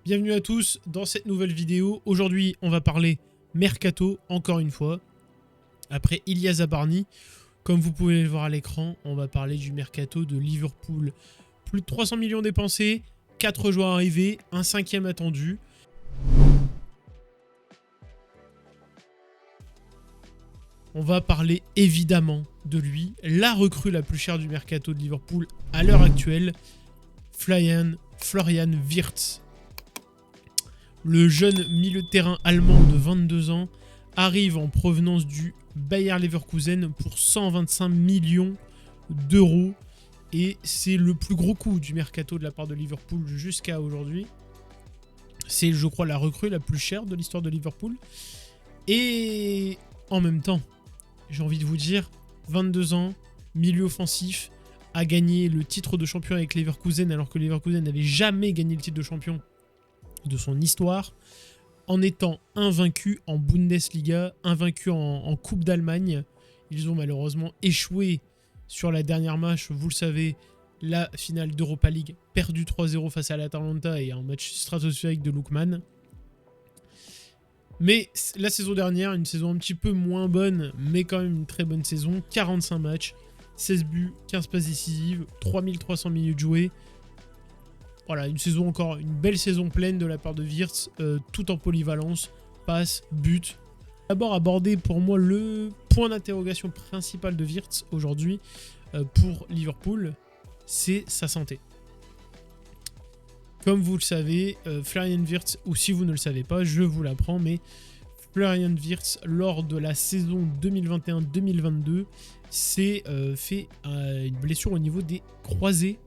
Bienvenue à tous dans cette nouvelle vidéo. Aujourd'hui, on va parler Mercato, encore une fois. Après Ilya Zabarny, comme vous pouvez le voir à l'écran, on va parler du Mercato de Liverpool. Plus de 300 millions dépensés, 4 joueurs arrivés, un 5e attendu. On va parler évidemment de lui, la recrue la plus chère du Mercato de Liverpool à l'heure actuelle, Florian Wirtz. Le jeune milieu de terrain allemand de 22 ans arrive en provenance du Bayer Leverkusen pour 125 millions d'euros. Et c'est le plus gros coup du mercato de la part de Liverpool jusqu'à aujourd'hui. C'est, je crois, la recrue la plus chère de l'histoire de Liverpool. Et en même temps, j'ai envie de vous dire, 22 ans, milieu offensif, a gagné le titre de champion avec Leverkusen alors que Leverkusen n'avait jamais gagné le titre de champion de son histoire, en étant invaincu en Bundesliga, invaincu en Coupe d'Allemagne. Ils ont malheureusement échoué sur la dernière match, vous le savez, la finale d'Europa League, perdu 3-0 face à l'Atalanta et un match stratosphérique de Lookman. Mais la saison dernière, une saison un petit peu moins bonne, mais quand même une très bonne saison, 45 matchs, 16 buts, 15 passes décisives, 3300 minutes jouées. Voilà, une saison encore, une belle saison pleine de la part de Wirtz, tout en polyvalence, passe, but. D'abord aborder pour moi le point d'interrogation principal de Wirtz aujourd'hui pour Liverpool, c'est sa santé. Comme vous le savez, Florian Wirtz, ou si vous ne le savez pas, je vous l'apprends, mais Florian Wirtz, lors de la saison 2021-2022, s'est fait une blessure au niveau des croisés,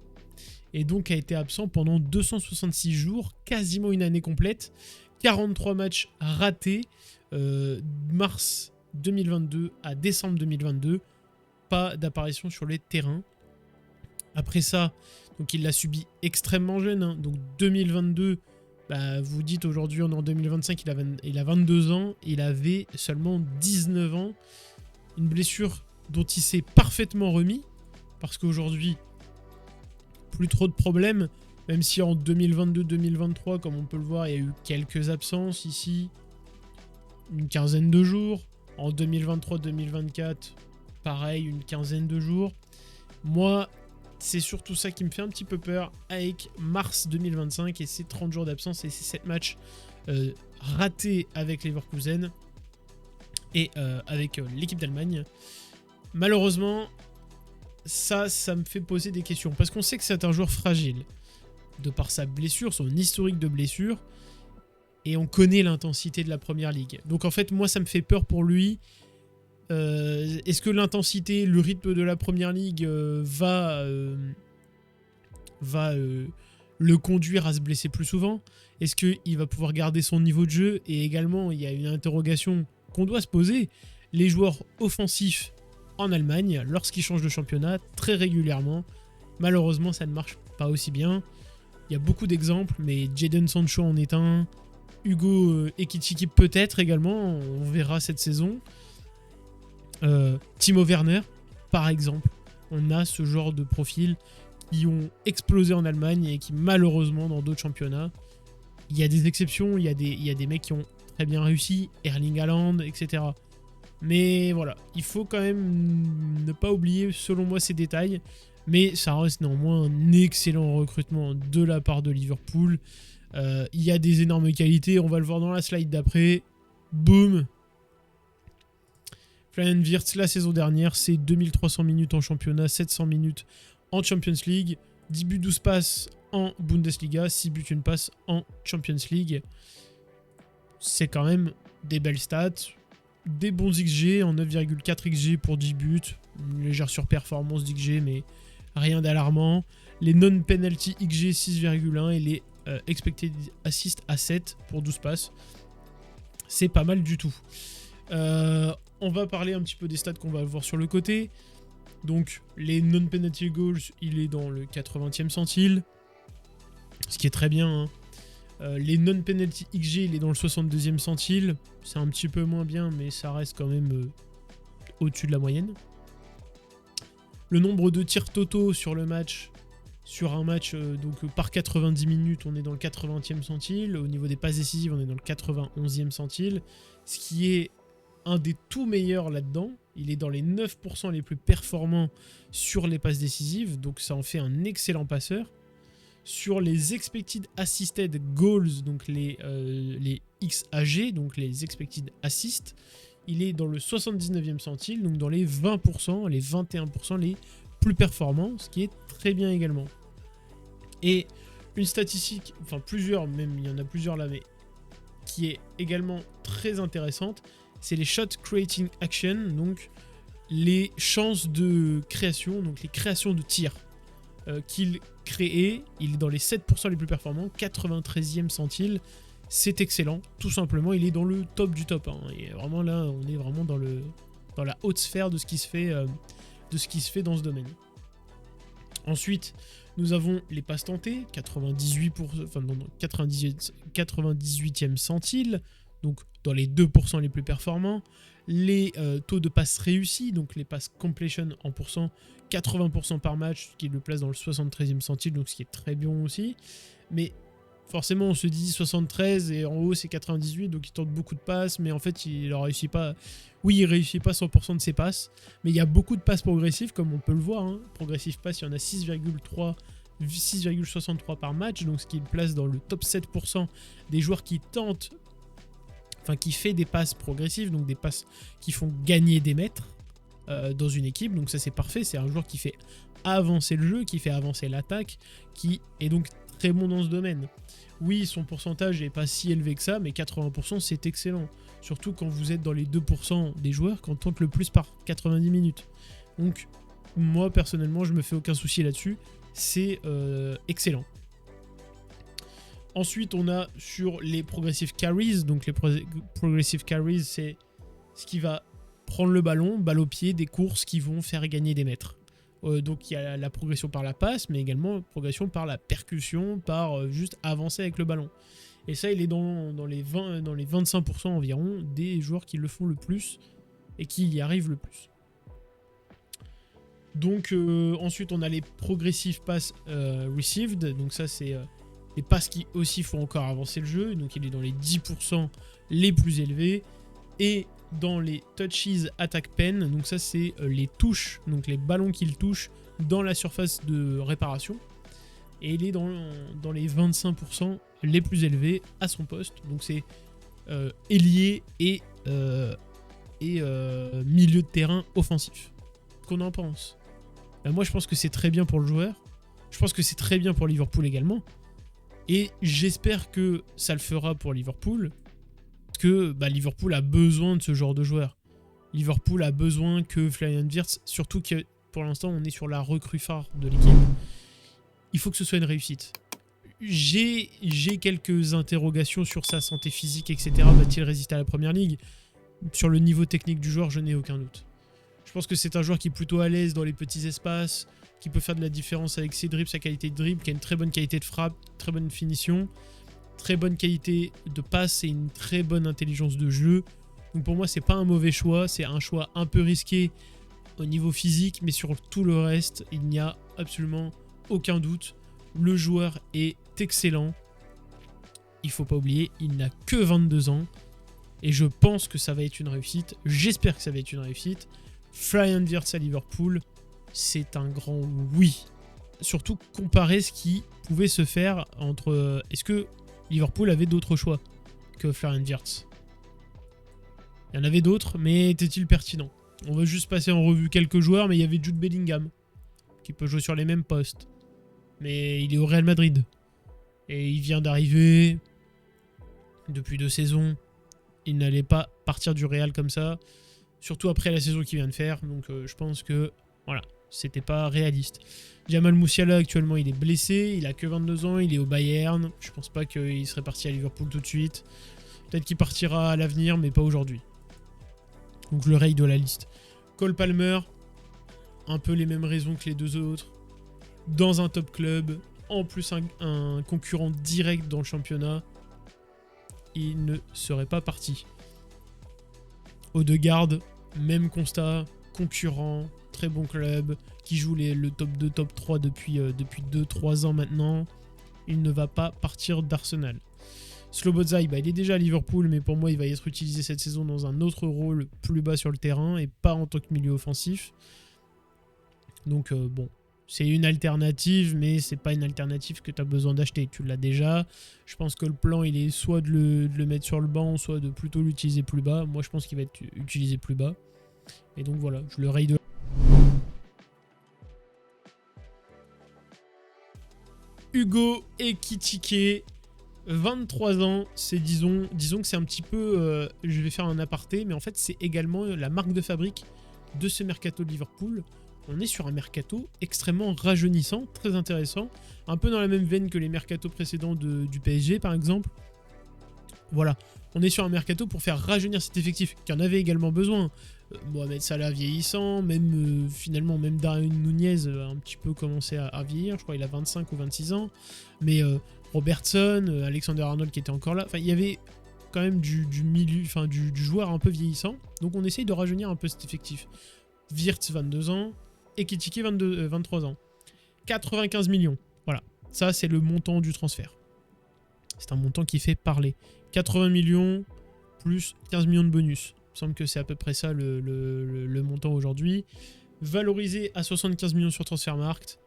et donc a été absent pendant 266 jours, quasiment une année complète, 43 matchs ratés, mars 2022 à décembre 2022, pas d'apparition sur les terrains. Après ça, donc il l'a subi extrêmement jeune, hein. Donc 2022, vous dites aujourd'hui on est en 2025, il a 22 ans, il avait seulement 19 ans, une blessure dont il s'est parfaitement remis, parce qu'aujourd'hui, plus trop de problèmes, même si en 2022-2023, comme on peut le voir, il y a eu quelques absences ici, une quinzaine de jours. En 2023-2024, pareil, une quinzaine de jours. Moi, c'est surtout ça qui me fait un petit peu peur avec mars 2025 et ses 30 jours d'absence et ses 7 matchs ratés avec Leverkusen et avec l'équipe d'Allemagne. Malheureusement, ça me fait poser des questions. Parce qu'on sait que c'est un joueur fragile. De par sa blessure, son historique de blessure. Et on connaît l'intensité de la Première Ligue. Donc en fait, moi, ça me fait peur pour lui. Est-ce que l'intensité, le rythme de la Première Ligue va le conduire à se blesser plus souvent? Est-ce qu'il va pouvoir garder son niveau de jeu? Et également, il y a une interrogation qu'on doit se poser. Les joueurs offensifs en Allemagne, lorsqu'ils changent de championnat, très régulièrement, malheureusement, ça ne marche pas aussi bien. Il y a beaucoup d'exemples, mais Jadon Sancho en est un. Hugo Ekitike peut-être également, on verra cette saison. Timo Werner, par exemple. On a ce genre de profils qui ont explosé en Allemagne et qui, malheureusement, dans d'autres championnats, il y a des exceptions, il y a des mecs qui ont très bien réussi, Erling Haaland, etc. Mais voilà, il faut quand même ne pas oublier, selon moi, ces détails. Mais ça reste néanmoins un excellent recrutement de la part de Liverpool. Il y a des énormes qualités, on va le voir dans la slide d'après. Boum. Florian Wirtz, la saison dernière, c'est 2300 minutes en championnat, 700 minutes en Champions League, 10 buts, 12 passes en Bundesliga, 6 buts, 1 passe en Champions League. C'est quand même des belles stats. Des bons XG en 9,4 XG pour 10 buts. Une légère surperformance d'XG, mais rien d'alarmant. Les non-penalty XG 6,1 et les expected assist à 7 pour 12 passes. C'est pas mal du tout. On va parler un petit peu des stats qu'on va voir sur le côté. Donc, les non-penalty goals, il est dans le 80e centile. Ce qui est très bien, hein. Les non-penalty XG, il est dans le 62e centile. C'est un petit peu moins bien, mais ça reste quand même au-dessus de la moyenne. Le nombre de tirs totaux sur le match, Sur un match, par 90 minutes, on est dans le 80e centile. Au niveau des passes décisives, on est dans le 91e centile. Ce qui est un des tout meilleurs là-dedans. Il est dans les 9% les plus performants sur les passes décisives. Donc ça en fait un excellent passeur. Sur les expected assisted goals, donc les XAG, donc les expected assists, il est dans le 79e centile, donc dans les 20%, les 21% les plus performants, ce qui est très bien également. Et une statistique, enfin plusieurs, même il y en a plusieurs là, mais qui est également très intéressante, c'est les shot creating action, donc les chances de création, donc les créations de tirs qu'il crée. Il est dans les 7% les plus performants, 93e centile, c'est excellent, tout simplement, il est dans le top du top, hein. Et vraiment là, on est vraiment dans la haute sphère de ce qui se fait, dans ce domaine. Ensuite, nous avons les passes tentées, 98e centile, donc dans les 2% les plus performants. Les taux de passes réussis, donc les passes completion en pourcent, 80% par match, ce qui le place dans le 73e centile, donc ce qui est très bon aussi. Mais forcément, on se dit 73 et en haut c'est 98, donc il tente beaucoup de passes, mais en fait il ne réussit pas. Oui, il réussit pas 100% de ses passes, mais il y a beaucoup de passes progressives, comme on peut le voir, hein. Progressive pass, il y en a 6,63 par match, donc ce qui le place dans le top 7% des joueurs qui tentent, enfin qui fait des passes progressives, donc des passes qui font gagner des mètres dans une équipe, donc ça c'est parfait, c'est un joueur qui fait avancer le jeu, qui fait avancer l'attaque, qui est donc très bon dans ce domaine. Oui, son pourcentage n'est pas si élevé que ça, mais 80% c'est excellent. Surtout quand vous êtes dans les 2% des joueurs qu'on tente le plus par 90 minutes. Donc, moi personnellement, je me fais aucun souci là-dessus. C'est excellent. Ensuite, on a sur les progressive carries. Donc, les progressive carries, c'est ce qui va prendre le ballon, balle au pied, des courses qui vont faire gagner des mètres. Donc il y a la progression par la passe, mais également la progression par la percussion, par juste avancer avec le ballon. Et ça, il est dans les 25% environ des joueurs qui le font le plus et qui y arrivent le plus. Donc ensuite, on a les progressive pass received. Donc ça, c'est les passes qui aussi font encore avancer le jeu. Donc il est dans les 10% les plus élevés. Et dans les touches attack pen, donc ça c'est les touches, donc les ballons qu'il touche dans la surface de réparation. Et il est dans les 25% les plus élevés à son poste. Donc c'est ailier et milieu de terrain offensif. Qu'on en pense? Moi je pense que c'est très bien pour le joueur. Je pense que c'est très bien pour Liverpool également. Et j'espère que ça le fera pour Liverpool. Que Liverpool a besoin de ce genre de joueur. Liverpool a besoin que Florian Wirtz, surtout que pour l'instant on est sur la recrue phare de l'équipe, il faut que ce soit une réussite. J'ai quelques interrogations sur sa santé physique, etc. Va-t-il résister à la première ligue? Sur le niveau technique du joueur, je n'ai aucun doute. Je pense que c'est un joueur qui est plutôt à l'aise dans les petits espaces, qui peut faire de la différence avec ses dribbles, sa qualité de dribble, qui a une très bonne qualité de frappe, très bonne finition, très bonne qualité de passe et une très bonne intelligence de jeu. Donc pour moi, c'est pas un mauvais choix, c'est un choix un peu risqué au niveau physique, mais sur tout le reste, il n'y a absolument aucun doute. Le joueur est excellent. Il faut pas oublier, il n'a que 22 ans et je pense que ça va être une réussite. J'espère que ça va être une réussite. Florian Wirtz à Liverpool, c'est un grand oui. Surtout comparer ce qui pouvait se faire entre... Est-ce que Liverpool avait d'autres choix que Florian Wirtz? Il y en avait d'autres, mais était-il pertinent? On va juste passer en revue quelques joueurs, mais il y avait Jude Bellingham, qui peut jouer sur les mêmes postes. Mais il est au Real Madrid. Et il vient d'arriver depuis 2 saisons. Il n'allait pas partir du Real comme ça, surtout après la saison qu'il vient de faire. Donc je pense que voilà, c'était pas réaliste. Jamal Musiala actuellement il est blessé, il a que 22 ans, il est au Bayern. Je pense pas qu'il serait parti à Liverpool tout de suite. Peut-être qu'il partira à l'avenir, mais pas aujourd'hui. Donc le rail de la liste. Cole Palmer, un peu les mêmes raisons que les deux autres. Dans un top club, en plus un concurrent direct dans le championnat, il ne serait pas parti. Odegaard, même constat, concurrent, très bon club, qui joue le top 2, top 3 depuis 2-3 ans maintenant. Il ne va pas partir d'Arsenal. Szoboszlai, il est déjà à Liverpool, mais pour moi, il va être utilisé cette saison dans un autre rôle plus bas sur le terrain et pas en tant que milieu offensif. Donc bon, c'est une alternative, mais c'est pas une alternative que tu as besoin d'acheter. Tu l'as déjà. Je pense que le plan, il est soit de le mettre sur le banc, soit de plutôt l'utiliser plus bas. Moi, je pense qu'il va être utilisé plus bas. Et donc voilà, je le raye de... Hugo Ekitike, 23 ans, c'est disons que c'est un petit peu... je vais faire un aparté, mais en fait, c'est également la marque de fabrique de ce mercato de Liverpool. On est sur un mercato extrêmement rajeunissant, très intéressant, un peu dans la même veine que les mercatos précédents du PSG par exemple. Voilà, on est sur un mercato pour faire rajeunir cet effectif, qui en avait également besoin. Mohamed Salah vieillissant, même finalement même Darwin Nunez a un petit peu commencé à vieillir, je crois qu'il a 25 ou 26 ans. Mais Robertson, Alexander Arnold qui était encore là, enfin il y avait quand même du milieu, enfin du joueur un peu vieillissant. Donc on essaye de rajeunir un peu cet effectif. Wirtz 22 ans, Ekitike 23 ans. 95 millions. Voilà. Ça, c'est le montant du transfert. C'est un montant qui fait parler. 80 millions plus 15 millions de bonus. Il me semble que c'est à peu près ça le montant aujourd'hui. Valorisé à 75 millions sur Transfermarkt.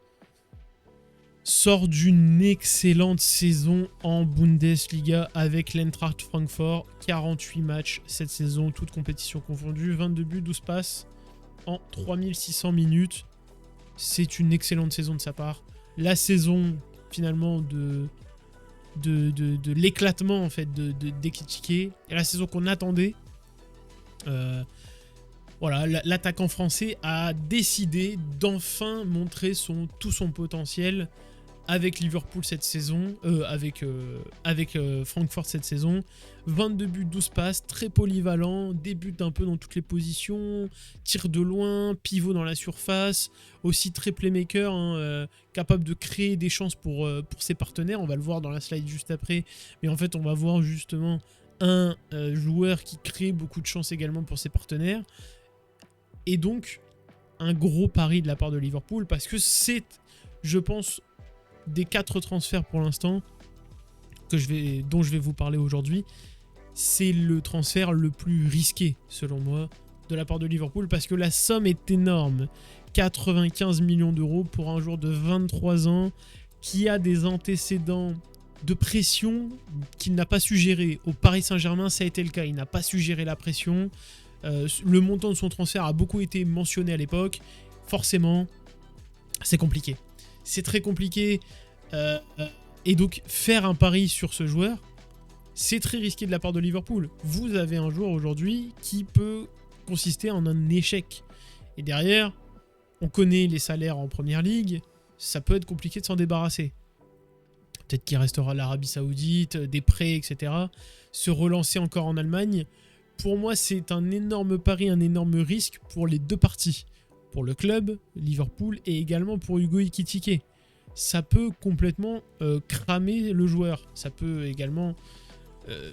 Sort d'une excellente saison en Bundesliga avec l'Eintracht Francfort. 48 matchs cette saison, toutes compétitions confondues. 22 buts, 12 passes en 3600 minutes. C'est une excellente saison de sa part. La saison finalement de l'éclatement en fait d'Ekitike, et la saison qu'on attendait. Voilà, l'attaquant français a décidé d'enfin montrer tout son potentiel avec Liverpool cette saison, avec Francfort cette saison. 22 buts, 12 passes, très polyvalent, débute un peu dans toutes les positions, tir de loin, pivot dans la surface, aussi très playmaker, capable de créer des chances pour ses partenaires. On va le voir dans la slide juste après, mais en fait on va voir justement un joueur qui crée beaucoup de chances également pour ses partenaires. Et donc un gros pari de la part de Liverpool, parce que c'est, je pense, des 4 transferts pour l'instant dont je vais vous parler aujourd'hui, c'est le transfert le plus risqué selon moi de la part de Liverpool, parce que la somme est énorme. 95 millions d'euros pour un joueur de 23 ans qui a des antécédents de pression qu'il n'a pas su gérer. Au Paris Saint-Germain, ça a été le cas, il n'a pas su gérer la pression. Le montant de son transfert a beaucoup été mentionné à l'époque. Forcément, c'est compliqué. C'est très compliqué. Et donc, faire un pari sur ce joueur, c'est très risqué de la part de Liverpool. Vous avez un joueur aujourd'hui qui peut consister en un échec. Et derrière, on connaît les salaires en première ligue. Ça peut être compliqué de s'en débarrasser. Peut-être qu'il restera à l'Arabie Saoudite, des prêts, etc. Se relancer encore en Allemagne. Pour moi, c'est un énorme pari, un énorme risque pour les deux parties. Pour le club, Liverpool, et également pour Hugo Ekitike. Ça peut complètement cramer le joueur. Ça peut également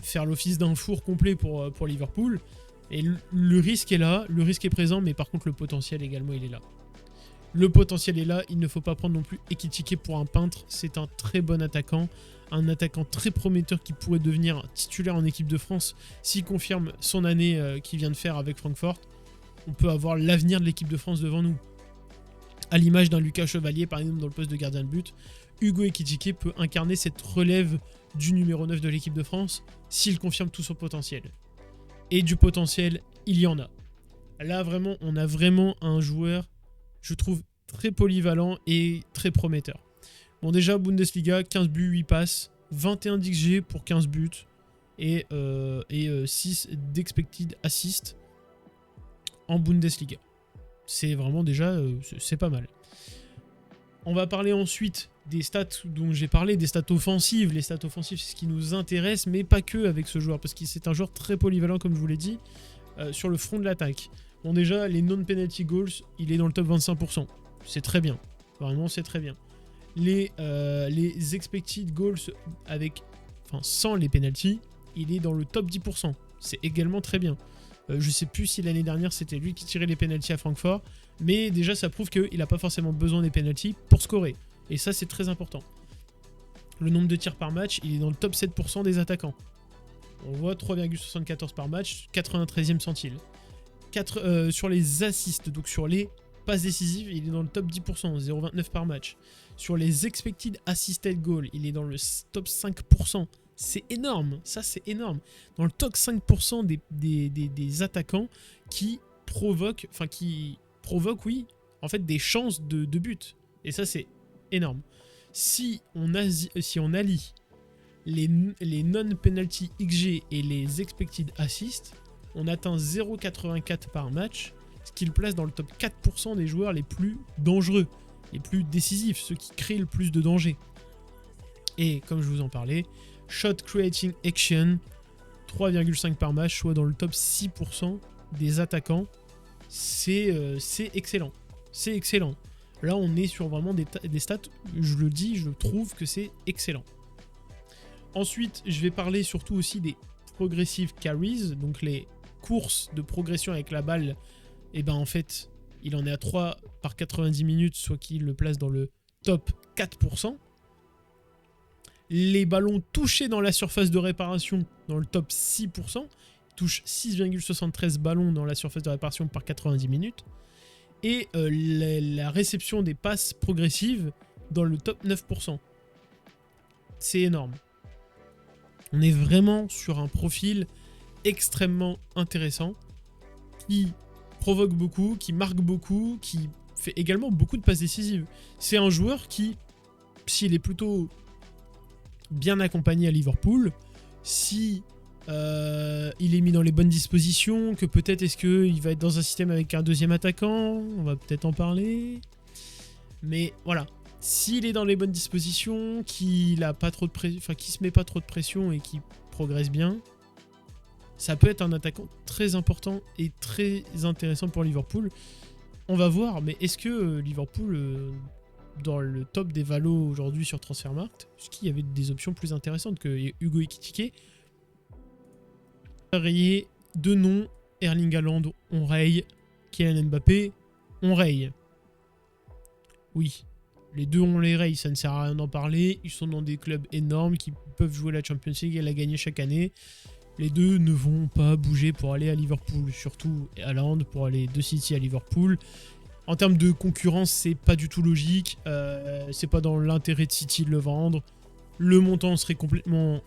faire l'office d'un four complet pour Liverpool. Et le risque est là, le risque est présent, mais par contre le potentiel également, il est là. Le potentiel est là, il ne faut pas prendre non plus Ekitike pour un peintre. C'est un très bon attaquant, un attaquant très prometteur qui pourrait devenir titulaire en équipe de France s'il confirme son année qu'il vient de faire avec Francfort. On peut avoir l'avenir de l'équipe de France devant nous. À l'image d'un Lucas Chevalier, par exemple, dans le poste de gardien de but, Hugo Ekitike peut incarner cette relève du numéro 9 de l'équipe de France s'il confirme tout son potentiel. Et du potentiel, il y en a. Là, vraiment, on a vraiment un joueur, je trouve, très polyvalent et très prometteur. Bon, déjà, Bundesliga, 15 buts, 8 passes, 21 d'XG pour 15 buts et 6 d'expected assist en Bundesliga. C'est vraiment déjà, c'est pas mal. On va parler ensuite des stats dont j'ai parlé, des stats offensives. Les stats offensives, c'est ce qui nous intéresse, mais pas que avec ce joueur, parce que c'est un joueur très polyvalent, comme je vous l'ai dit, sur le front de l'attaque. Bon, déjà, les non-penalty goals, il est dans le top 25%. C'est très bien. Vraiment, c'est très bien. Les expected goals sans les penalties, il est dans le top 10%. C'est également très bien. Je sais plus si l'année dernière c'était lui qui tirait les pénaltys à Francfort, mais déjà ça prouve qu'il n'a pas forcément besoin des pénaltys pour scorer. Et ça c'est très important. Le nombre de tirs par match, il est dans le top 7% des attaquants. On voit 3,74 par match, 93e centile. Sur les assists, donc sur les passes décisives, il est dans le top 10%, 0,29 par match. Sur les expected assisted goals, il est dans le top 5%. C'est énorme, ça c'est énorme. Dans le top 5% des attaquants qui provoquent, oui, en fait des chances de but. Et ça c'est énorme. Si on allie les non-penalty XG et les expected assists, on atteint 0,84 par match, ce qui le place dans le top 4% des joueurs les plus dangereux, les plus décisifs, ceux qui créent le plus de danger. Et comme je vous en parlais, shot creating action, 3,5 par match, soit dans le top 6% des attaquants. C'est excellent. C'est excellent. Là, on est sur vraiment des stats, je le dis, je trouve que c'est excellent. Ensuite, je vais parler surtout aussi des progressive carries, donc les courses de progression avec la balle. Et ben en fait, il en est à 3 par 90 minutes, soit qu'il le place dans le top 4%. Les ballons touchés dans la surface de réparation, dans le top 6%. Il touche 6,73 ballons dans la surface de réparation par 90 minutes. Et la réception des passes progressives dans le top 9%. C'est énorme. On est vraiment sur un profil extrêmement intéressant qui provoque beaucoup, qui marque beaucoup, qui fait également beaucoup de passes décisives. C'est un joueur qui, s'il est plutôt bien accompagné à Liverpool, si il est mis dans les bonnes dispositions, que peut-être est-ce qu'il va être dans un système avec un deuxième attaquant, on va peut-être en parler. Mais voilà. S'il est dans les bonnes dispositions, qu'il a pas trop de qu'il se met pas trop de pression et qu'il progresse bien, ça peut être un attaquant très important et très intéressant pour Liverpool. On va voir, mais est-ce que Liverpool, dans le top des valos aujourd'hui sur Transfermarkt, est-ce qu'il y avait des options plus intéressantes que Hugo Ekitike? Rayé de noms, Erling Haaland, on raye, Kylian Mbappé, on raye. Oui. Les deux, on les raye, ça ne sert à rien d'en parler. Ils sont dans des clubs énormes qui peuvent jouer la Champions League et la gagner chaque année. Les deux ne vont pas bouger pour aller à Liverpool. Surtout Haaland pour aller de City à Liverpool. En termes de concurrence, c'est pas du tout logique. C'est pas dans l'intérêt de City de le vendre. Le montant serait complètement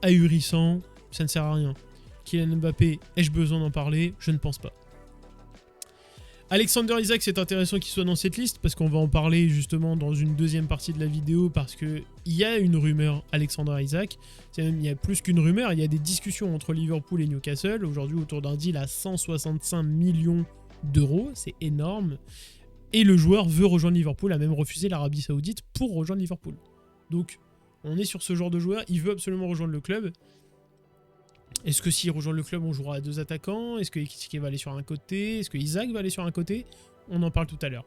ahurissant. Ça ne sert à rien. Kylian Mbappé, ai-je besoin d'en parler? Je ne pense pas. Alexander Isak, c'est intéressant qu'il soit dans cette liste parce qu'on va en parler justement dans une deuxième partie de la vidéo parce qu'il y a une rumeur Alexander Isak. Il y a plus qu'une rumeur, il y a des discussions entre Liverpool et Newcastle aujourd'hui autour d'un deal à 165 millions d'euros, c'est énorme. Et le joueur veut rejoindre Liverpool, a même refusé l'Arabie Saoudite pour rejoindre Liverpool. Donc on est sur ce genre de joueur, il veut absolument rejoindre le club. Est-ce que s'il rejoint le club, on jouera à deux attaquants? Est-ce que Ekitike va aller sur un côté? Est-ce que Isak va aller sur un côté? On en parle tout à l'heure.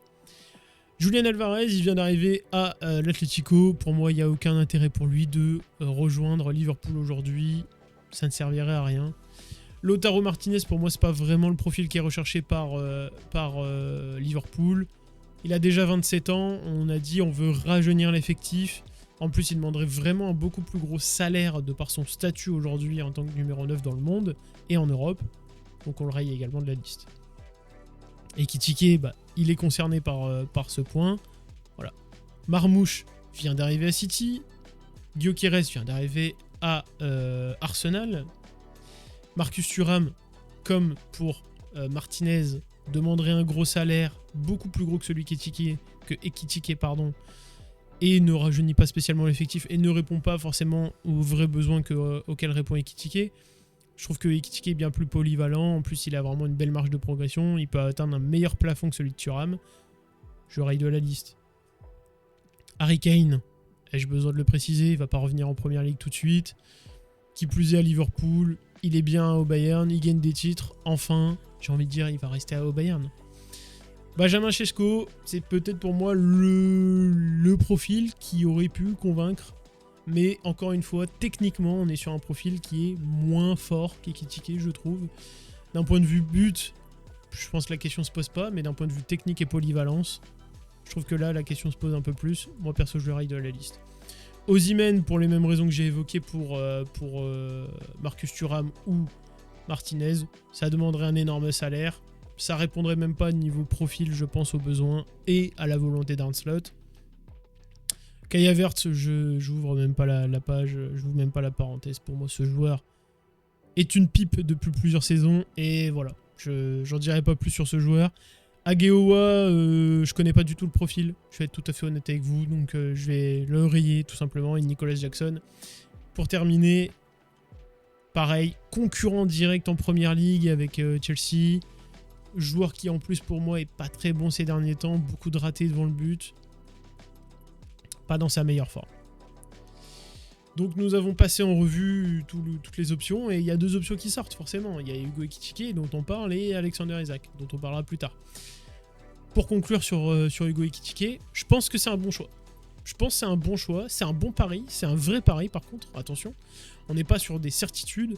Julian Alvarez, il vient d'arriver à l'Atlético. Pour moi, il n'y a aucun intérêt pour lui de rejoindre Liverpool aujourd'hui. Ça ne servirait à rien. Lautaro Martinez, pour moi, c'est pas vraiment le profil qui est recherché par Liverpool. Il a déjà 27 ans. On a dit on veut rajeunir l'effectif. En plus, il demanderait vraiment un beaucoup plus gros salaire de par son statut aujourd'hui en tant que numéro 9 dans le monde et en Europe. Donc on le raye également de la liste. Ekitike, il est concerné par ce point. Voilà. Marmouche vient d'arriver à City. Gyökeres vient d'arriver à Arsenal. Marcus Thuram, comme pour Martinez, demanderait un gros salaire, beaucoup plus gros que celui qu'Ekitike, et ne rajeunit pas spécialement l'effectif et ne répond pas forcément aux vrais besoins auxquels répond Ekitike. Je trouve que Ekitike est bien plus polyvalent, en plus il a vraiment une belle marge de progression, il peut atteindre un meilleur plafond que celui de Thuram. Je raye de la liste. Harry Kane, ai-je besoin de le préciser, il va pas revenir en première ligue tout de suite. Qui plus est à Liverpool, il est bien au Bayern, il gagne des titres, enfin, j'ai envie de dire il va rester au Bayern. Benjamin Sesko, c'est peut-être pour moi le profil qui aurait pu convaincre. Mais encore une fois, techniquement, on est sur un profil qui est moins fort qu'Ekitike, je trouve. D'un point de vue but, je pense que la question se pose pas, mais d'un point de vue technique et polyvalence, je trouve que là, la question se pose un peu plus. Moi, perso, je le raille de la liste. Osimhen, pour les mêmes raisons que j'ai évoquées pour Marcus Thuram ou Martinez, ça demanderait un énorme salaire. Ça répondrait même pas niveau profil, je pense, aux besoins et à la volonté d'Arne Slot. Kai Havertz, j'ouvre même pas la page, j'ouvre même pas la parenthèse. Pour moi, ce joueur est une pipe depuis plusieurs saisons et voilà, j'en dirai pas plus sur ce joueur. Agueoa, je connais pas du tout le profil, je vais être tout à fait honnête avec vous, donc je vais le rayer tout simplement. Et Nicolas Jackson. Pour terminer, pareil, concurrent direct en première ligue avec Chelsea. Joueur qui en plus pour moi est pas très bon ces derniers temps, beaucoup de ratés devant le but. Pas dans sa meilleure forme. Donc nous avons passé en revue toutes les options et il y a deux options qui sortent forcément. Il y a Hugo Ekitike dont on parle et Alexander Isak dont on parlera plus tard. Pour conclure sur Hugo Ekitike, je pense que c'est un bon choix. Je pense que c'est un bon choix, c'est un bon pari, c'est un vrai pari par contre, attention. On n'est pas sur des certitudes,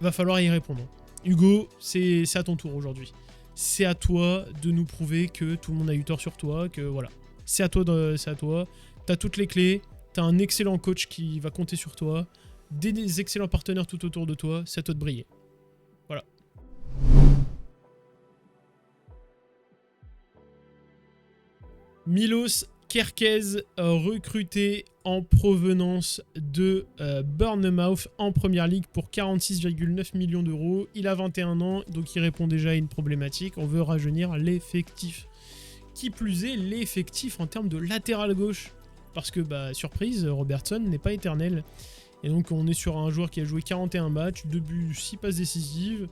va falloir y répondre. Hugo, c'est à ton tour aujourd'hui. C'est à toi de nous prouver que tout le monde a eu tort sur toi, que voilà. C'est à toi, t'as toutes les clés. T'as un excellent coach qui va compter sur toi, des excellents partenaires tout autour de toi, c'est à toi de briller. Voilà. Milos Kerkez, recruté en provenance de Bournemouth en première ligue pour 46,9 millions d'euros. Il a 21 ans, donc il répond déjà à une problématique. On veut rajeunir l'effectif. Qui plus est, l'effectif en termes de latéral gauche. Parce que, surprise, Robertson n'est pas éternel. Et donc, on est sur un joueur qui a joué 41 matchs, 2 buts, 6 passes décisives.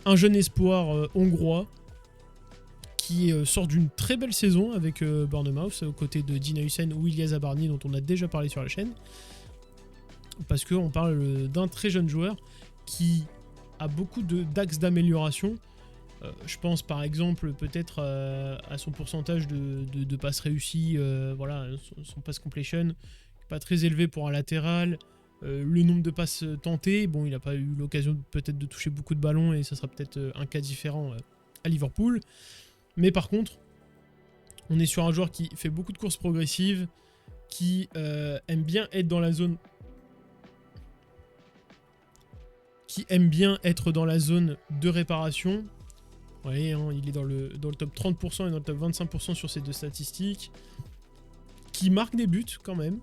Un jeune espoir hongrois qui sort d'une très belle saison avec Bournemouth, aux côtés de Dina Hussein ou Ilyas Abarni, dont on a déjà parlé sur la chaîne. Parce qu'on parle d'un très jeune joueur qui a beaucoup d'axes d'amélioration. Je pense par exemple peut-être à son pourcentage de passes réussies, voilà, son pass completion, pas très élevé pour un latéral. Le nombre de passes tentées, bon, il n'a pas eu l'occasion peut-être de toucher beaucoup de ballons et ça sera peut-être un cas différent à Liverpool. Mais par contre, on est sur un joueur qui fait beaucoup de courses progressives, qui aime bien être dans la zone... qui aime bien être dans la zone de réparation. Vous voyez, hein, il est dans le top 30% et dans le top 25% sur ces deux statistiques. Qui marque des buts quand même,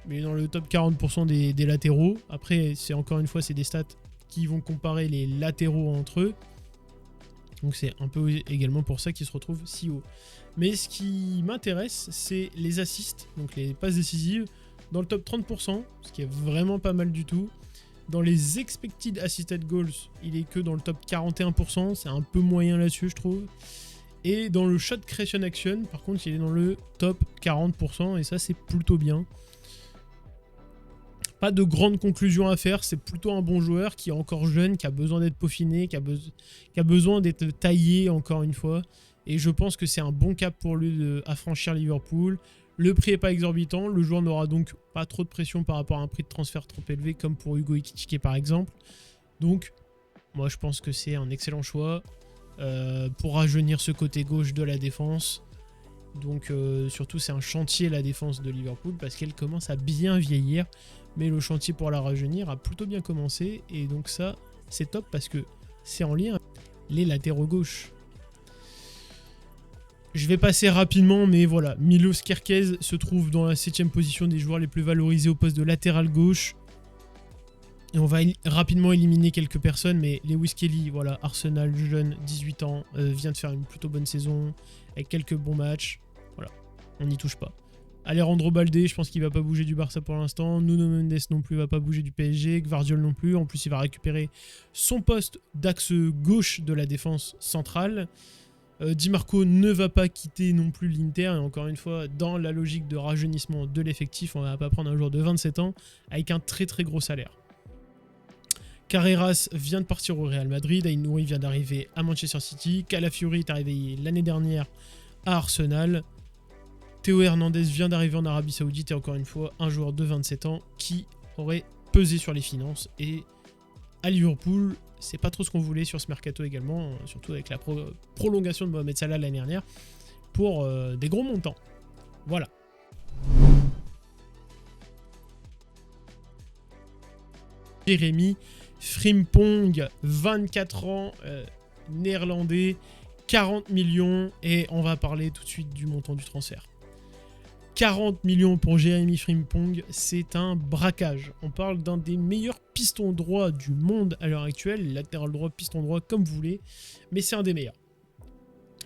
mais dans le top 40% des latéraux. Après, c'est encore une fois, c'est des stats qui vont comparer les latéraux entre eux. Donc c'est un peu également pour ça qu'il se retrouve si haut. Mais ce qui m'intéresse, c'est les assists, donc les passes décisives, dans le top 30%, ce qui est vraiment pas mal du tout. Dans les expected assisted goals, il est que dans le top 41%, c'est un peu moyen là-dessus je trouve. Et dans le shot creation action, par contre, il est dans le top 40%, et ça c'est plutôt bien. Pas de grandes conclusions à faire, c'est plutôt un bon joueur qui est encore jeune, qui a besoin d'être peaufiné, qui a besoin d'être taillé encore une fois. Et je pense que c'est un bon cap pour lui à franchir Liverpool. Le prix n'est pas exorbitant, le joueur n'aura donc pas trop de pression par rapport à un prix de transfert trop élevé comme pour Hugo Ekitike par exemple. Donc moi je pense que c'est un excellent choix pour rajeunir ce côté gauche de la défense. Donc surtout c'est un chantier la défense de Liverpool parce qu'elle commence à bien vieillir. Mais le chantier pour la rajeunir a plutôt bien commencé et donc ça c'est top parce que c'est en lien avec les latéraux gauches. Je vais passer rapidement, mais voilà. Milos Kerkez se trouve dans la 7ème position des joueurs les plus valorisés au poste de latéral gauche. Et on va rapidement éliminer quelques personnes, mais Lewis Kelly, voilà, Arsenal, jeune, 18 ans, vient de faire une plutôt bonne saison, avec quelques bons matchs. Voilà, on n'y touche pas. Alejandro Balde, je pense qu'il va pas bouger du Barça pour l'instant. Nuno Mendes non plus va pas bouger du PSG. Gvardiol non plus. En plus, il va récupérer son poste d'axe gauche de la défense centrale. Di Marco ne va pas quitter non plus l'Inter, et encore une fois, dans la logique de rajeunissement de l'effectif, on va pas prendre un joueur de 27 ans avec un très très gros salaire. Carreras vient de partir au Real Madrid, Aïnouri vient d'arriver à Manchester City, Calafiori est arrivé l'année dernière à Arsenal, Théo Hernandez vient d'arriver en Arabie Saoudite, et encore une fois, un joueur de 27 ans qui aurait pesé sur les finances et à Liverpool. C'est pas trop ce qu'on voulait sur ce mercato également, surtout avec la prolongation de Mohamed Salah l'année dernière, pour des gros montants. Voilà. Jérémy Frimpong, 24 ans, néerlandais, 40 millions, et on va parler tout de suite du montant du transfert. 40 millions pour Jérémy Frimpong, c'est un braquage. On parle d'un des meilleurs pistons droits du monde à l'heure actuelle, latéral droit, piston droit, comme vous voulez, mais c'est un des meilleurs.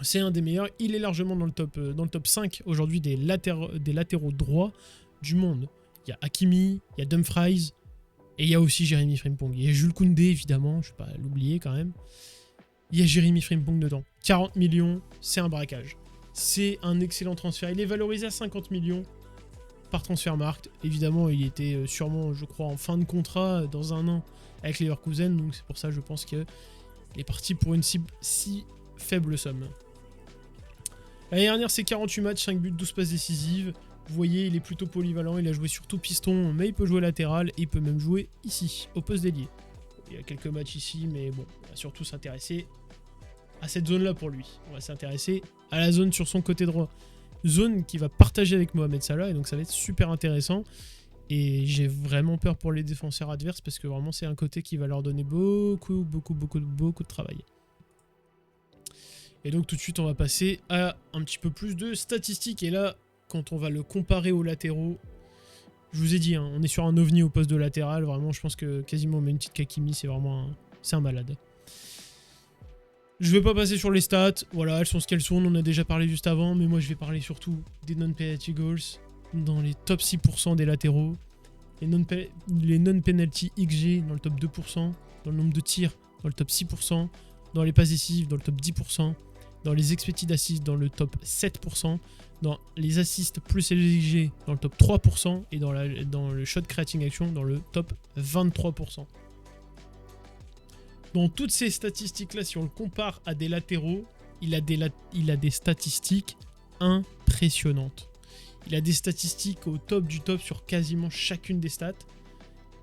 C'est un des meilleurs, il est largement dans le top 5 aujourd'hui des latéraux droits du monde. Il y a Hakimi, il y a Dumfries, et il y a aussi Jérémy Frimpong. Il y a Jules Koundé, évidemment, je ne vais pas l'oublier quand même. Il y a Jérémy Frimpong dedans. 40 millions, c'est un braquage. C'est un excellent transfert. Il est valorisé à 50 millions par Transfermarkt. Évidemment, il était sûrement, je crois, en fin de contrat dans un an avec Leverkusen. Donc c'est pour ça, je pense qu'il est parti pour une si faible somme. L'année dernière, c'est 48 matchs, 5 buts, 12 passes décisives. Vous voyez, il est plutôt polyvalent. Il a joué surtout piston, mais il peut jouer latéral. Et il peut même jouer ici, au poste d'ailier. Il y a quelques matchs ici, mais bon, on va surtout s'intéresser à cette zone-là pour lui. On va s'intéresser à la zone sur son côté droit. Zone qu'il va partager avec Mohamed Salah, et donc ça va être super intéressant. Et j'ai vraiment peur pour les défenseurs adverses, parce que vraiment c'est un côté qui va leur donner beaucoup de travail. Et donc tout de suite on va passer à un petit peu plus de statistiques. Et là, quand on va le comparer aux latéraux, je vous ai dit, hein, on est sur un ovni au poste de latéral. Vraiment, je pense que quasiment au même titre qu'Hakimi, c'est vraiment un malade. Je vais pas passer sur les stats, voilà, elles sont ce qu'elles sont, on en a déjà parlé juste avant, mais moi je vais parler surtout des non-penalty goals, dans les top 6% des latéraux, les non-penalty XG dans le top 2%, dans le nombre de tirs dans le top 6%, dans les passes décisives dans le top 10%, dans les expected assists dans le top 7%, dans les assists plus les XG dans le top 3%, et dans le shot creating action dans le top 23%. Dans toutes ces statistiques-là, si on le compare à des latéraux, il a des statistiques impressionnantes. Il a des statistiques au top du top sur quasiment chacune des stats.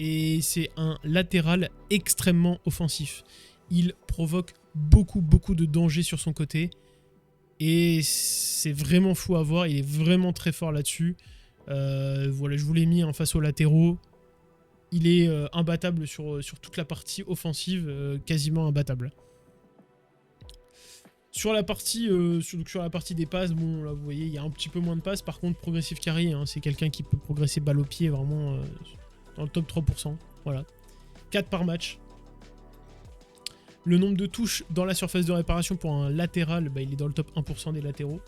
Et c'est un latéral extrêmement offensif. Il provoque beaucoup de dangers sur son côté. Et c'est vraiment fou à voir. Il est vraiment très fort là-dessus. Voilà, je vous l'ai mis en face aux latéraux. Il est imbattable sur toute la partie offensive, quasiment imbattable. Sur la partie des passes, bon là vous voyez il y a un petit peu moins de passes. Par contre progressive carry, hein, c'est quelqu'un qui peut progresser balle au pied vraiment dans le top 3%. Voilà. 4 par match. Le nombre de touches dans la surface de réparation pour un latéral, bah, il est dans le top 1% des latéraux.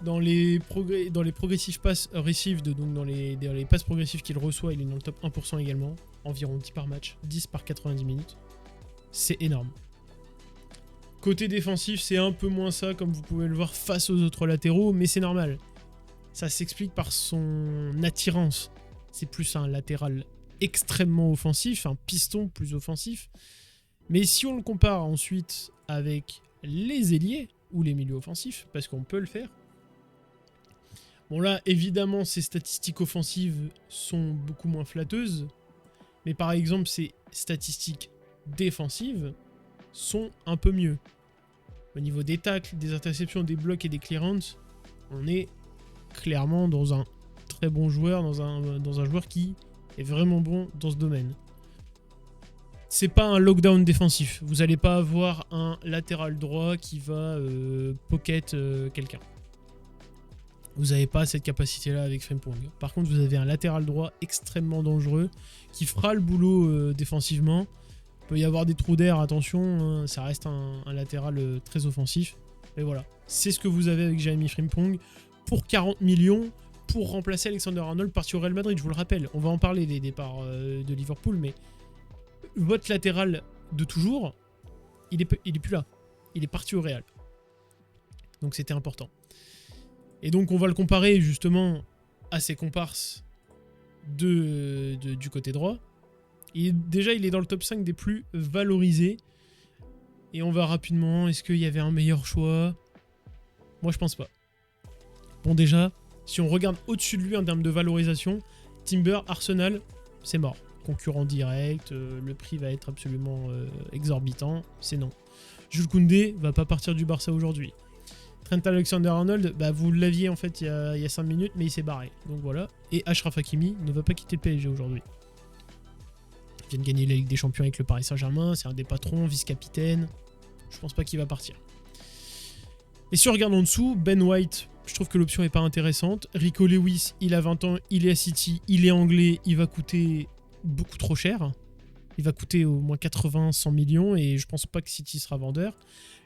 Dans les progressives passes received, donc dans les passes progressives qu'il reçoit, il est dans le top 1% également. Environ 10 par match, 10 par 90 minutes. C'est énorme. Côté défensif, c'est un peu moins ça, comme vous pouvez le voir face aux autres latéraux, mais c'est normal. Ça s'explique par son attirance. C'est plus un latéral extrêmement offensif, un piston plus offensif. Mais si on le compare ensuite avec les ailiers ou les milieux offensifs, parce qu'on peut le faire, bon là, évidemment, ses statistiques offensives sont beaucoup moins flatteuses. Mais par exemple, ses statistiques défensives sont un peu mieux. Au niveau des tacles, des interceptions, des blocs et des clearances, on est clairement dans un très bon joueur, dans un joueur qui est vraiment bon dans ce domaine. C'est pas un lockdown défensif. Vous n'allez pas avoir un latéral droit qui va pocket quelqu'un. Vous n'avez pas cette capacité-là avec Frimpong. Par contre, vous avez un latéral droit extrêmement dangereux qui fera le boulot défensivement. Il peut y avoir des trous d'air, attention, hein, ça reste un latéral très offensif. Et voilà, c'est ce que vous avez avec Jérémy Frimpong pour 40 millions pour remplacer Alexander-Arnold parti au Real Madrid. Je vous le rappelle, on va en parler des départs de Liverpool, mais votre latéral de toujours, il est plus là. Il est parti au Real. Donc c'était important. Et donc on va le comparer justement à ses comparses du côté droit. Déjà il est dans le top 5 des plus valorisés. Et on va rapidement, est-ce qu'il y avait un meilleur choix? Moi je pense pas. Bon déjà, si on regarde au-dessus de lui en termes de valorisation, Timber, Arsenal, c'est mort. concurrent direct, le prix va être absolument exorbitant. C'est non. Jules Koundé va pas partir du Barça aujourd'hui. Trent Alexander-Arnold, bah vous l'aviez en fait il y a 5 minutes, mais il s'est barré. Donc voilà. Et Achraf Hakimi ne va pas quitter le PSG aujourd'hui. Il vient de gagner la Ligue des Champions avec le Paris Saint-Germain, c'est un des patrons, vice-capitaine. Je pense pas qu'il va partir. Et si on regarde en dessous, Ben White, je trouve que l'option est pas intéressante. Rico Lewis, il a 20 ans, il est à City, il est anglais, il va coûter beaucoup trop cher. Il va coûter au moins 80-100 millions et je pense pas que City sera vendeur.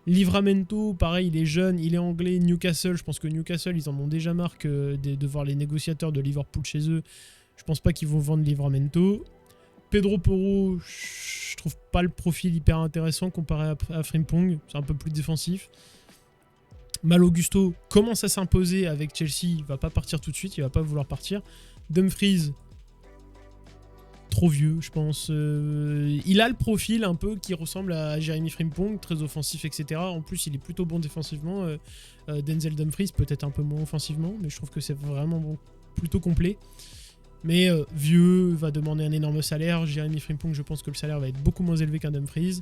Livramento, pareil, il est jeune, il est anglais. Newcastle, je pense que Newcastle, ils en ont déjà marre de voir les négociateurs de Liverpool chez eux. Je pense pas qu'ils vont vendre Livramento. Pedro Porro, je trouve pas le profil hyper intéressant comparé à Frimpong. C'est un peu plus défensif. Mal Augusto commence à s'imposer avec Chelsea. Il va pas partir tout de suite, il va pas vouloir partir. Dumfries, trop vieux, je pense. Il a le profil un peu qui ressemble à Jérémy Frimpong, très offensif, etc. En plus, il est plutôt bon défensivement. Denzel Dumfries, peut-être un peu moins offensivement, mais je trouve que c'est vraiment bon, plutôt complet. Mais vieux, va demander un énorme salaire. Jérémy Frimpong, je pense que le salaire va être beaucoup moins élevé qu'un Dumfries.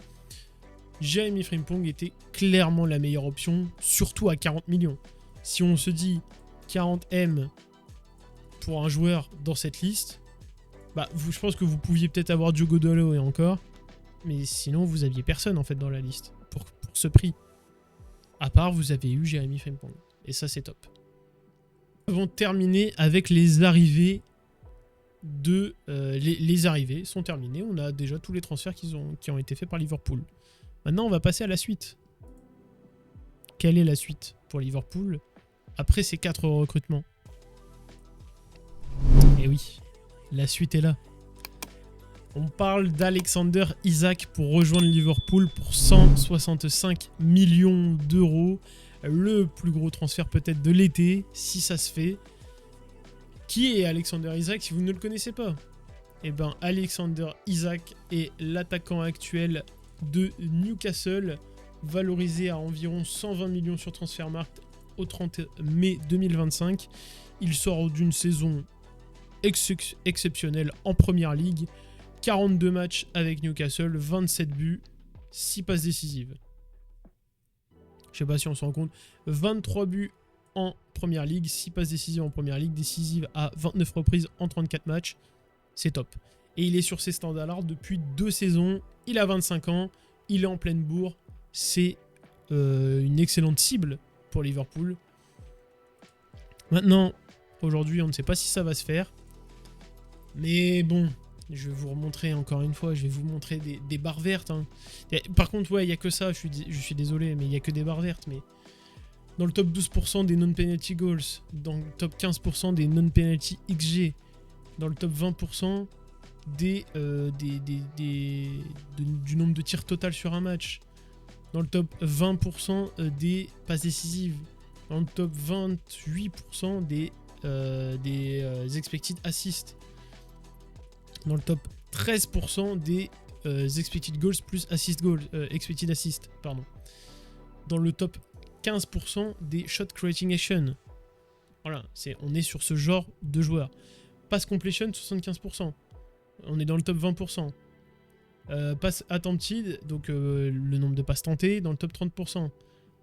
Jérémy Frimpong était clairement la meilleure option, surtout à 40 millions. Si on se dit 40 M pour un joueur dans cette liste, bah, je pense que vous pouviez peut-être avoir Diogo Dalot et encore, mais sinon vous aviez personne en fait dans la liste pour ce prix. À part vous avez eu Jérémy Frimpong, et ça c'est top. Nous avons terminé avec les arrivées les arrivées sont terminées. On a déjà tous les transferts qui ont été faits par Liverpool. Maintenant on va passer à la suite. Quelle est la suite pour Liverpool après ces 4 recrutements? Eh oui, la suite est là. On parle d'Alexander Isak pour rejoindre Liverpool pour 165 millions d'euros. Le plus gros transfert peut-être de l'été, si ça se fait. Qui est Alexander Isak si vous ne le connaissez pas? Eh bien, Alexander Isak est l'attaquant actuel de Newcastle, valorisé à environ 120 millions sur Transfermarkt au 30 mai 2025. Il sort d'une saison exceptionnelle en Première Ligue. 42 matchs avec Newcastle, 27 buts, 6 passes décisives. Je sais pas si on se rend compte. 23 buts en Première Ligue, 6 passes décisives en Première Ligue, décisives à 29 reprises en 34 matchs. C'est top. Et il est sur ses standards depuis 2 saisons. Il a 25 ans, il est en pleine bourre. C'est une excellente cible pour Liverpool. Maintenant, aujourd'hui, on ne sait pas si ça va se faire. Mais bon, je vais vous remontrer encore une fois, je vais vous montrer des barres vertes. Hein. Par contre, ouais, il n'y a que ça, je suis désolé, mais il n'y a que des barres vertes. Mais dans le top 12% des non-penalty goals, dans le top 15% des non-penalty XG, dans le top 20% du nombre de tirs total sur un match, dans le top 20% des passes décisives, dans le top 28% des expected assists, dans le top 13% des expected goals plus expected assists, pardon. Dans le top 15% des shot creating action. Voilà, on est sur ce genre de joueur. Pass completion 75%. On est dans le top 20%. Pass attempted, donc le nombre de passes tentées, dans le top 30%.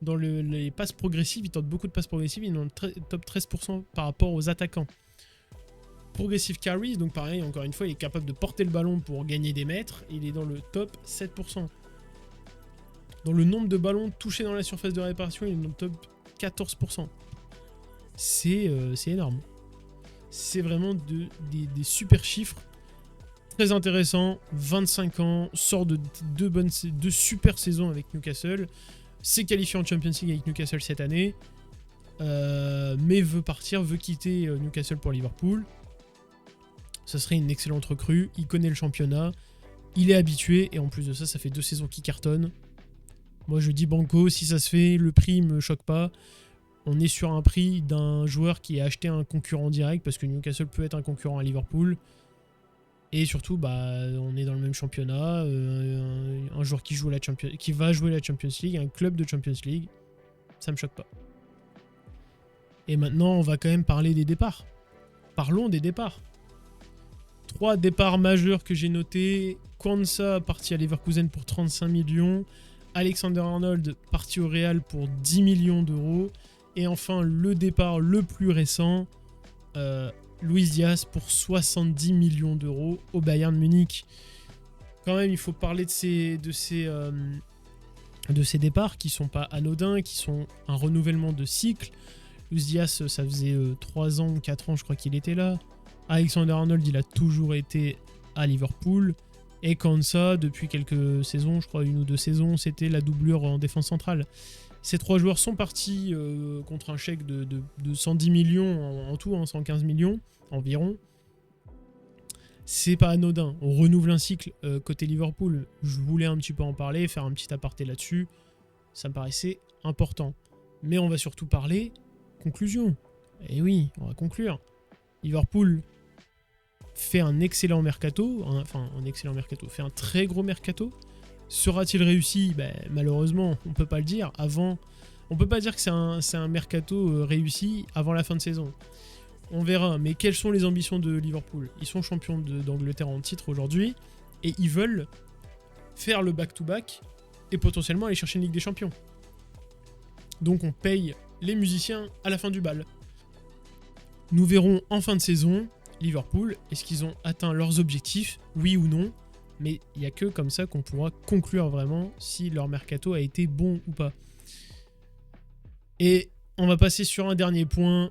Dans les passes progressives, il tente beaucoup de passes progressives, il est dans le top 13% par rapport aux attaquants. Progressive carries, donc pareil, encore une fois, il est capable de porter le ballon pour gagner des mètres, il est dans le top 7%. Dans le nombre de ballons touchés dans la surface de réparation, il est dans le top 14%. C'est énorme. C'est vraiment des super chiffres. Très intéressant, 25 ans, sort de deux super saisons avec Newcastle, s'est qualifié en Champions League avec Newcastle cette année, mais veut quitter Newcastle pour Liverpool. Ce serait une excellente recrue, il connaît le championnat, il est habitué, et en plus de ça, ça fait 2 saisons qu'il cartonne. Moi je dis banco, si ça se fait, le prix me choque pas. On est sur un prix d'un joueur qui a acheté un concurrent direct, parce que Newcastle peut être un concurrent à Liverpool. Et surtout, on est dans le même championnat, un joueur qui va jouer la Champions League, un club de Champions League, ça me choque pas. Et maintenant, on va quand même parler des départs. Parlons des départs. 3 départs majeurs que j'ai notés. Kwanza parti à Leverkusen pour 35 millions. Alexander-Arnold parti au Real pour 10 millions d'euros. Et enfin, le départ le plus récent, Luis Diaz pour 70 millions d'euros au Bayern Munich. Quand même, il faut parler de ces départs qui sont pas anodins, qui sont un renouvellement de cycle. Luis Diaz, ça faisait 3 ans ou 4 ans, je crois qu'il était là. Alexander-Arnold, il a toujours été à Liverpool. Et Kwanza, depuis quelques saisons, je crois 1 ou 2 saisons, c'était la doublure en défense centrale. Ces 3 joueurs sont partis contre un chèque de 110 millions en tout, 115 millions environ. C'est pas anodin. On renouvelle un cycle côté Liverpool. Je voulais un petit peu en parler, faire un petit aparté là-dessus. Ça me paraissait important. Mais on va surtout parler conclusion. Et oui, on va conclure. Liverpool fait un excellent mercato, fait un très gros mercato. Sera-t-il réussi ? Malheureusement, on peut pas le dire. On peut pas dire que c'est un mercato réussi avant la fin de saison. On verra, mais quelles sont les ambitions de Liverpool ? Ils sont champions d'Angleterre en titre aujourd'hui, et ils veulent faire le back-to-back, et potentiellement aller chercher une Ligue des Champions. Donc on paye les musiciens à la fin du bal. Nous verrons en fin de saison, Liverpool, est-ce qu'ils ont atteint leurs objectifs, oui ou non, mais il n'y a que comme ça qu'on pourra conclure vraiment si leur mercato a été bon ou pas. Et on va passer sur un dernier point.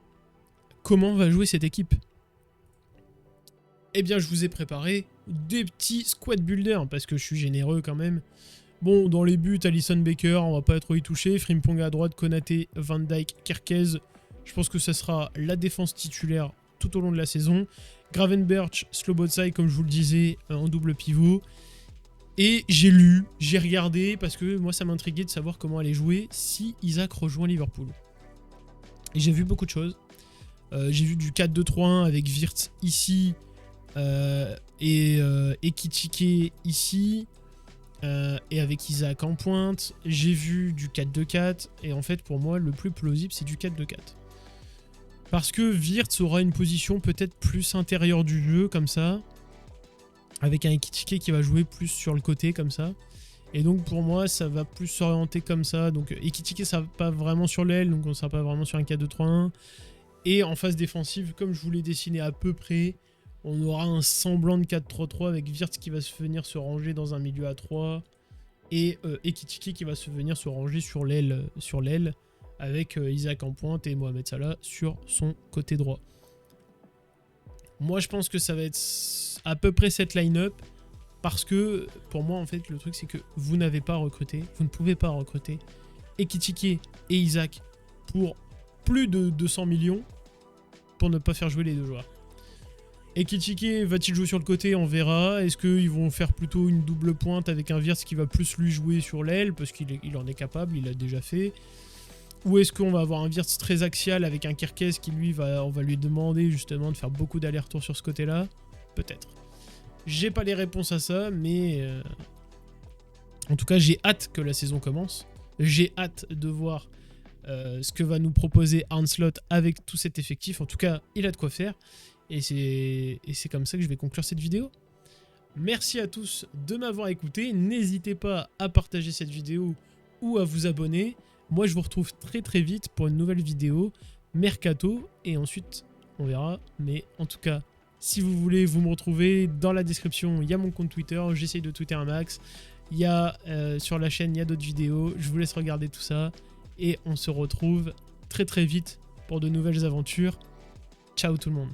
Comment va jouer cette équipe ? Eh bien, je vous ai préparé des petits squad builders, parce que je suis généreux quand même. Bon, dans les buts, Alisson Becker, on va pas trop y toucher. Frimpong à droite, Konaté, Van Dijk, Kerkez. Je pense que ça sera la défense titulaire tout au long de la saison. Gravenberch, Szoboszlai, comme je vous le disais, en double pivot. Et j'ai regardé, parce que moi ça m'intriguait de savoir comment allait jouer si Isaac rejoint Liverpool. Et j'ai vu beaucoup de choses. J'ai vu du 4-2-3-1 avec Wirtz ici et Ekitike ici et avec Isaac en pointe. J'ai vu du 4-2-4 et en fait pour moi le plus plausible c'est du 4-2-4. Parce que Wirtz aura une position peut-être plus intérieure du jeu comme ça, avec un Ekitike qui va jouer plus sur le côté comme ça. Et donc pour moi ça va plus s'orienter comme ça. Donc Ekitike ça va pas vraiment sur l'aile, donc on sera pas vraiment sur un 4-2-3-1. Et en phase défensive, comme je vous l'ai dessiné à peu près, on aura un semblant de 4-3-3 avec Wirtz qui va venir se ranger dans un milieu à 3 et Ekitike qui va venir se ranger sur l'aile avec Isaac en pointe et Mohamed Salah sur son côté droit. Moi je pense que ça va être à peu près cette line-up parce que pour moi en fait le truc c'est que vous n'avez pas recruté, vous ne pouvez pas recruter Ekitike et Isaac pour plus de 200 millions pour ne pas faire jouer les deux joueurs. Ekitike va-t-il jouer sur le côté ? On verra. Est-ce qu'ils vont faire plutôt une double pointe avec un Wirtz qui va plus lui jouer sur l'aile parce qu'il en est capable, il l'a déjà fait ? Ou est-ce qu'on va avoir un Wirtz très axial avec un Kerkez qui lui on va lui demander justement de faire beaucoup d'allers-retours sur ce côté-là ? Peut-être. J'ai pas les réponses à ça, mais en tout cas j'ai hâte que la saison commence. J'ai hâte de voir ce que va nous proposer Arne Slot avec tout cet effectif. En tout cas, il a de quoi faire. Et c'est comme ça que je vais conclure cette vidéo. Merci à tous de m'avoir écouté. N'hésitez pas à partager cette vidéo ou à vous abonner. Moi, je vous retrouve très très vite pour une nouvelle vidéo Mercato. Et ensuite, on verra. Mais en tout cas, si vous voulez vous me retrouver, dans la description, il y a mon compte Twitter. J'essaye de tweeter un max. Il y a sur la chaîne, il y a d'autres vidéos. Je vous laisse regarder tout ça. Et on se retrouve très très vite pour de nouvelles aventures. Ciao tout le monde.